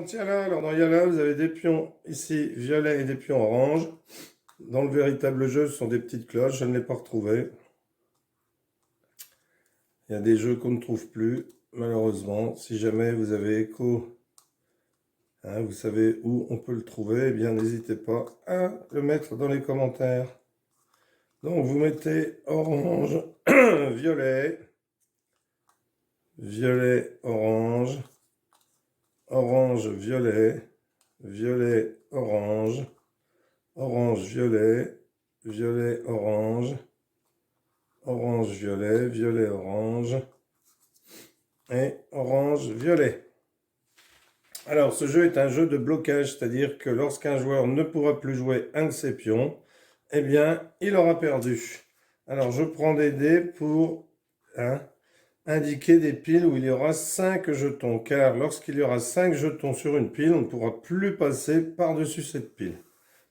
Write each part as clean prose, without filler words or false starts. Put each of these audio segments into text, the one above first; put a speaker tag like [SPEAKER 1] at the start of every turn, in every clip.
[SPEAKER 1] tiens là, alors dans Yala, vous avez des pions ici violets et des pions orange. Dans le véritable jeu, ce sont des petites cloches, je ne l'ai pas retrouvé. Il y a des jeux qu'on ne trouve plus, malheureusement. Si jamais vous avez écho, hein, vous savez où on peut le trouver, eh bien n'hésitez pas à le mettre dans les commentaires. Donc vous mettez orange, violet, violet, orange, orange, violet, violet, orange, orange, violet, violet, orange, orange, violet, violet, orange et orange, violet. Alors ce jeu est un jeu de blocage, c'est-à-dire que lorsqu'un joueur ne pourra plus jouer un de ses pions, eh bien il aura perdu. Alors je prends des dés pour indiquer des piles où il y aura 5 jetons, car lorsqu'il y aura 5 jetons sur une pile, on ne pourra plus passer par-dessus cette pile.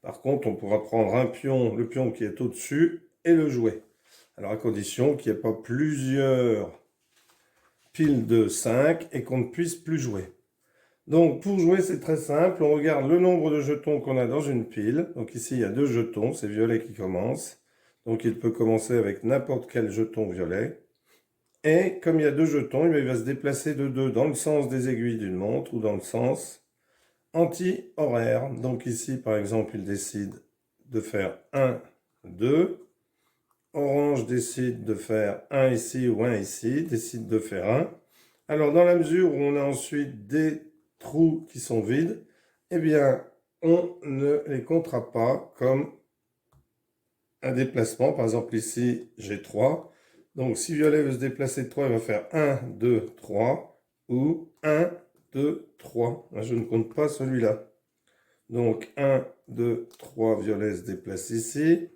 [SPEAKER 1] Par contre, on pourra prendre un pion, le pion qui est au-dessus, et le jouer. Alors à condition qu'il n'y ait pas plusieurs piles de 5 et qu'on ne puisse plus jouer. Donc pour jouer, c'est très simple, on regarde le nombre de jetons qu'on a dans une pile. Donc ici, il y a 2 jetons, c'est violet qui commence. Donc il peut commencer avec n'importe quel jeton violet. Et comme il y a 2 jetons, il va se déplacer de 2 dans le sens des aiguilles d'une montre ou dans le sens anti-horaire. Donc ici, par exemple, il décide de faire 1, 2. Orange décide de faire 1 ici ou 1 ici, décide de faire 1. Alors, dans la mesure où on a ensuite des trous qui sont vides, eh bien, on ne les comptera pas comme un déplacement. Par exemple, ici, j'ai 3. Donc, si violet veut se déplacer de 3, il va faire 1, 2, 3 ou 1, 2, 3. Là, je ne compte pas celui-là. Donc, 1, 2, 3, violet se déplace ici.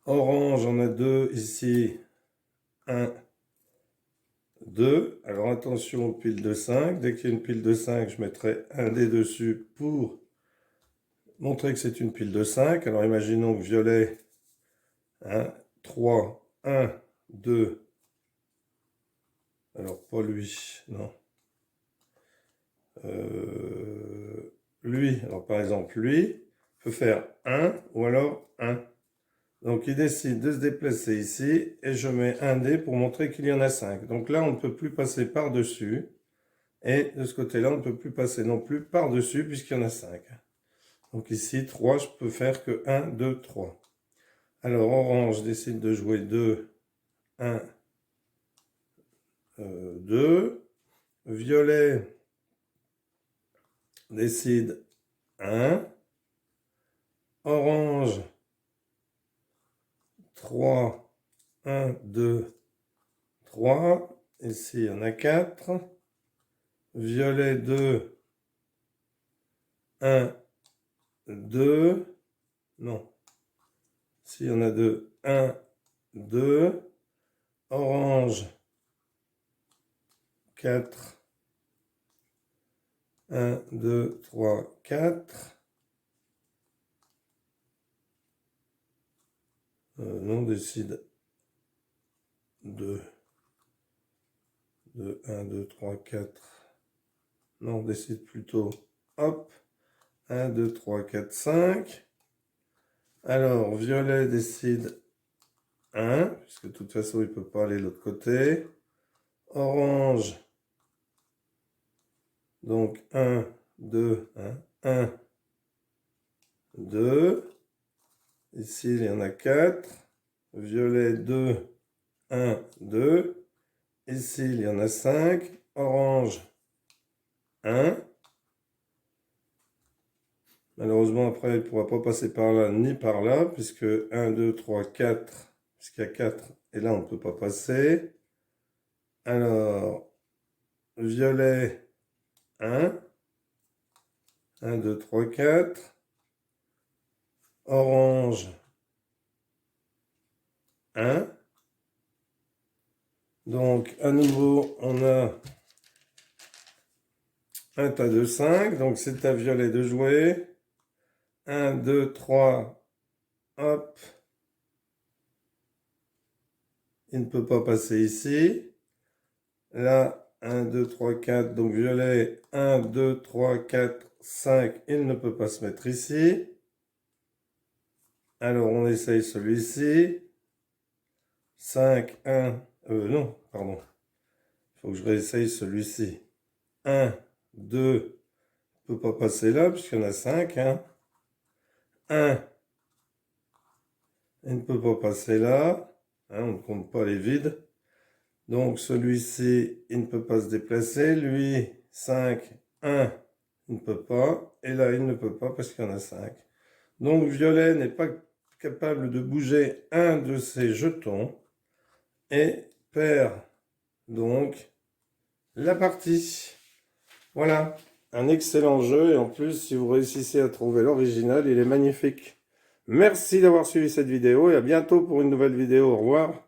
[SPEAKER 1] Orange, on a 2 ici. 1, 2. Alors, attention aux piles de 5. Dès qu'il y a une pile de 5, je mettrai un dé dessus pour montrer que c'est une pile de 5. Alors, imaginons que violet, 3, 1, 2. Alors, pas lui, non. Lui, alors par exemple, lui peut faire 1 ou alors 1. Donc, il décide de se déplacer ici et je mets un dé pour montrer qu'il y en a 5. Donc là, on ne peut plus passer par-dessus. Et de ce côté-là, on ne peut plus passer non plus par-dessus puisqu'il y en a 5. Donc ici, 3, je peux faire que 1, 2, 3. Alors, orange décide de jouer 2, 1, 2. Violet décide 1. Orange, 3, 1, 2, 3. Ici, il y en a 4. Violet, 2, 1, 2. Non. Ici, il y en a 2. 1, 2. Orange, 4. 1, 2, 3, 4. Non, décide 2. 2, 1, 2, 3, 4. Non, décide plutôt, hop, 1, 2, 3, 4, 5. Alors, violet décide 1, puisque de toute façon, il ne peut pas aller de l'autre côté. Orange, donc 1, 2, 1, 2. Ici, il y en a 4. Violet, 2, 1, 2. Ici, il y en a 5. Orange, 1. Malheureusement, après, il ne pourra pas passer par là ni par là, puisque 1, 2, 3, 4, puisqu'il y a 4, et là, on ne peut pas passer. Alors, violet, 1. 1, 2, 3, 4. Orange, 1. Donc, à nouveau, on a un tas de 5. Donc, c'est à violet de jouer. 1, 2, 3. Hop. Il ne peut pas passer ici. Là, 1, 2, 3, 4. Donc violet, 1, 2, 3, 4, 5. Il ne peut pas se mettre ici. Alors on essaye celui-ci. 5, 1. Non, pardon. Il faut que je réessaye celui-ci. 1, 2. Il ne peut pas passer là puisqu'il y en a 5. 1. Il ne peut pas passer là. On ne compte pas les vides. Donc celui-ci, il ne peut pas se déplacer. Lui, 5, 1, il ne peut pas. Et là, il ne peut pas parce qu'il y en a 5. Donc violet n'est pas capable de bouger un de ses jetons et perd donc la partie. Voilà, un excellent jeu et en plus, si vous réussissez à trouver l'original, il est magnifique. Merci d'avoir suivi cette vidéo et à bientôt pour une nouvelle vidéo. Au revoir.